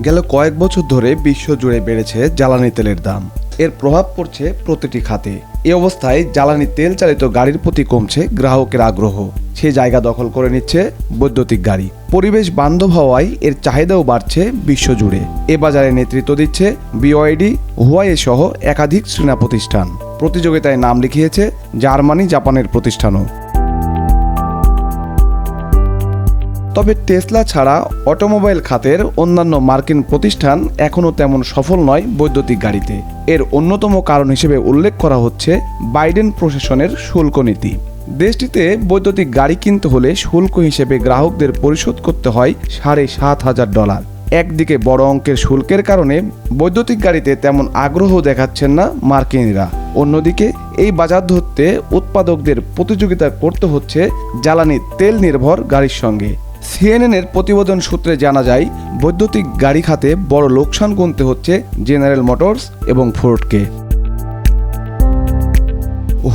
গেল কয়েক বছর ধরে বিশ্বজুড়ে বেড়েছে জ্বালানি তেলের দাম। এর প্রভাব পড়ছে প্রতিটি খাতে। এই অবস্থায় জ্বালানি তেল চালিত গাড়ির প্রতি কমছে গ্রাহকের আগ্রহ। সে জায়গা দখল করে নিচ্ছে বৈদ্যুতিক গাড়ি। পরিবেশ বান্ধব হওয়ায় এর চাহিদাও বাড়ছে বিশ্বজুড়ে। এ বাজারে নেতৃত্ব দিচ্ছে বিওয়াইডি, হুয়াওয়ে সহ একাধিক চীনা প্রতিষ্ঠান। প্রতিযোগিতায় নাম লিখিয়েছে জার্মানি, জাপানের প্রতিষ্ঠানও। তবে টেসলা ছাড়া অটোমোবাইল খাতের অন্যান্য মার্কিন প্রতিষ্ঠান এখনও তেমন সফল নয় বৈদ্যুতিক গাড়িতে। এর অন্যতম কারণ হিসেবে উল্লেখ করা হচ্ছে বাইডেন প্রশাসনের শুল্ক নীতি। দেশটিতে বৈদ্যুতিক গাড়ি কিনতে হলে শুল্ক হিসেবে গ্রাহকদের পরিশোধ করতে হয় $7,500। একদিকে বড় অঙ্কের শুল্কের কারণে বৈদ্যুতিক গাড়িতে তেমন আগ্রহ দেখাচ্ছেন না মার্কিনিরা। অন্যদিকে এই বাজার ধরতে উৎপাদকদের প্রতিযোগিতা করতে হচ্ছে জ্বালানি তেল নির্ভর গাড়ির সঙ্গে। সিএনএনের প্রতিবেদন সূত্রে জানা যায়, বৈদ্যুতিক গাড়ি খাতে বড় লোকসান গুনতে হচ্ছে জেনারেল মোটরস এবং ফোর্ডকে।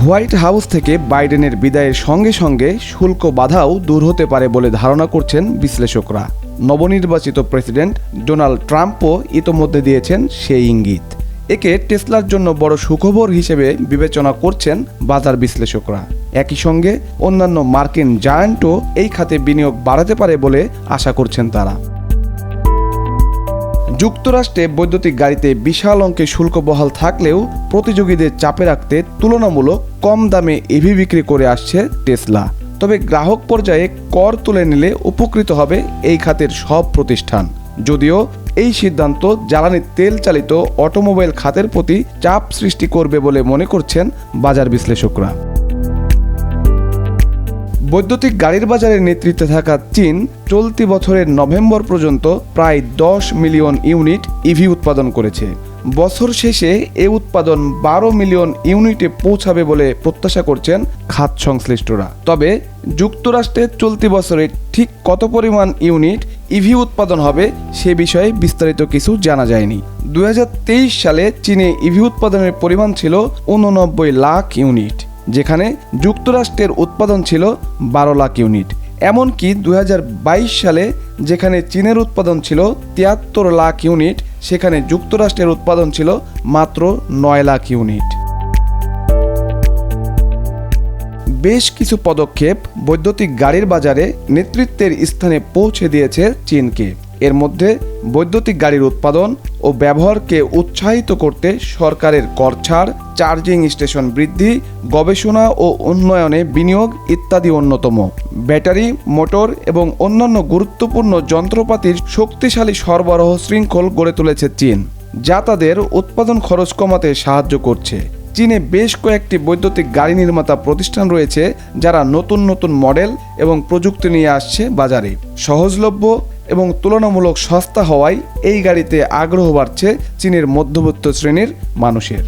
হোয়াইট হাউস থেকে বাইডেনের বিদায়ের সঙ্গে সঙ্গে শুল্ক বাধাও দূর হতে পারে বলে ধারণা করছেন বিশ্লেষকরা। নবনির্বাচিত প্রেসিডেন্ট ডোনাল্ড ট্রাম্পও ইতোমধ্যে দিয়েছেন সেই ইঙ্গিত। একে টেসলার জন্য বড় সুখবর হিসেবে বিবেচনা করছেন বাজার বিশ্লেষকরা। একই সঙ্গে অন্যান্য মার্কিন জায়ান্টও এই খাতে বিনিয়োগ বাড়াতে পারে বলে আশা করছেন তারা। যুক্তরাষ্ট্রে বৈদ্যুতিক গাড়িতে বিশাল অঙ্কের শুল্ক বহাল থাকলেও প্রতিযোগীদের চাপে রাখতে তুলনামূলক কম দামে ইভি বিক্রি করে আসছে টেসলা। তবে গ্রাহক পর্যায়ে কর তুলে নিলে উপকৃত হবে এই খাতের সব প্রতিষ্ঠান। যদিও এই সিদ্ধান্ত জ্বালানি তেল চালিত অটোমোবাইল খাতের প্রতি চাপ সৃষ্টি করবে বলে মনে করছেন বাজার বিশ্লেষকরা। বৈদ্যুতিক গাড়ির বাজারে নেতৃত্বে থাকা চীন চলতি বছরের নভেম্বর পর্যন্ত প্রায় 10 মিলিয়ন ইউনিট ইভি উৎপাদন করেছে। বছর শেষে এ উৎপাদন 12 মিলিয়ন ইউনিটে পৌঁছাবে বলে প্রত্যাশা করছেন খাত সংশ্লিষ্টরা। তবে যুক্তরাষ্ট্রে চলতি বছরে ঠিক কত পরিমাণ ইউনিট ইভি উৎপাদন হবে সে বিষয়ে বিস্তারিত কিছু জানা যায়নি। 2023 সালে চীনে ইভি উৎপাদনের পরিমাণ ছিল 89 লাখ ইউনিট, যেখানে যুক্তরাষ্ট্রের উৎপাদন ছিল 12 লাখ ইউনিট। এমনকি 2022 সালে যেখানে চীনের উৎপাদন ছিল 73 লাখ ইউনিট, সেখানে যুক্তরাষ্ট্রের উৎপাদন ছিল মাত্র 9 লাখ ইউনিট। বেশ কিছু পদক্ষেপ বৈদ্যুতিক গাড়ির বাজারে নেতৃত্বের স্থানে পৌঁছে দিয়েছে চীনকে। এর মধ্যে বৈদ্যুতিক গাড়ির উৎপাদন ও ব্যবহারকে উৎসাহিত করতে সরকারের কর ছাড়, চার্জিং স্টেশন বৃদ্ধি, গবেষণা ও উন্নয়নে বিনিয়োগ ইত্যাদি অন্যতম। ব্যাটারি, মোটর এবং অন্যান্য গুরুত্বপূর্ণ যন্ত্রপাতির শক্তিশালী সরবরাহ শৃঙ্খল গড়ে তুলেছে চীন, যা তাদের উৎপাদন খরচ কমাতে সাহায্য করছে। চীনে বেশ কয়েকটি বৈদ্যুতিক গাড়ি নির্মাতা প্রতিষ্ঠান রয়েছে যারা নতুন নতুন মডেল এবং প্রযুক্তি নিয়ে আসছে বাজারে। সহজলভ্য এবং তুলনামূলক সস্তা হওয়ায় এই গাড়িতে আগ্রহ বাড়ছে চীনের মধ্যবিত্ত শ্রেণীর মানুষের।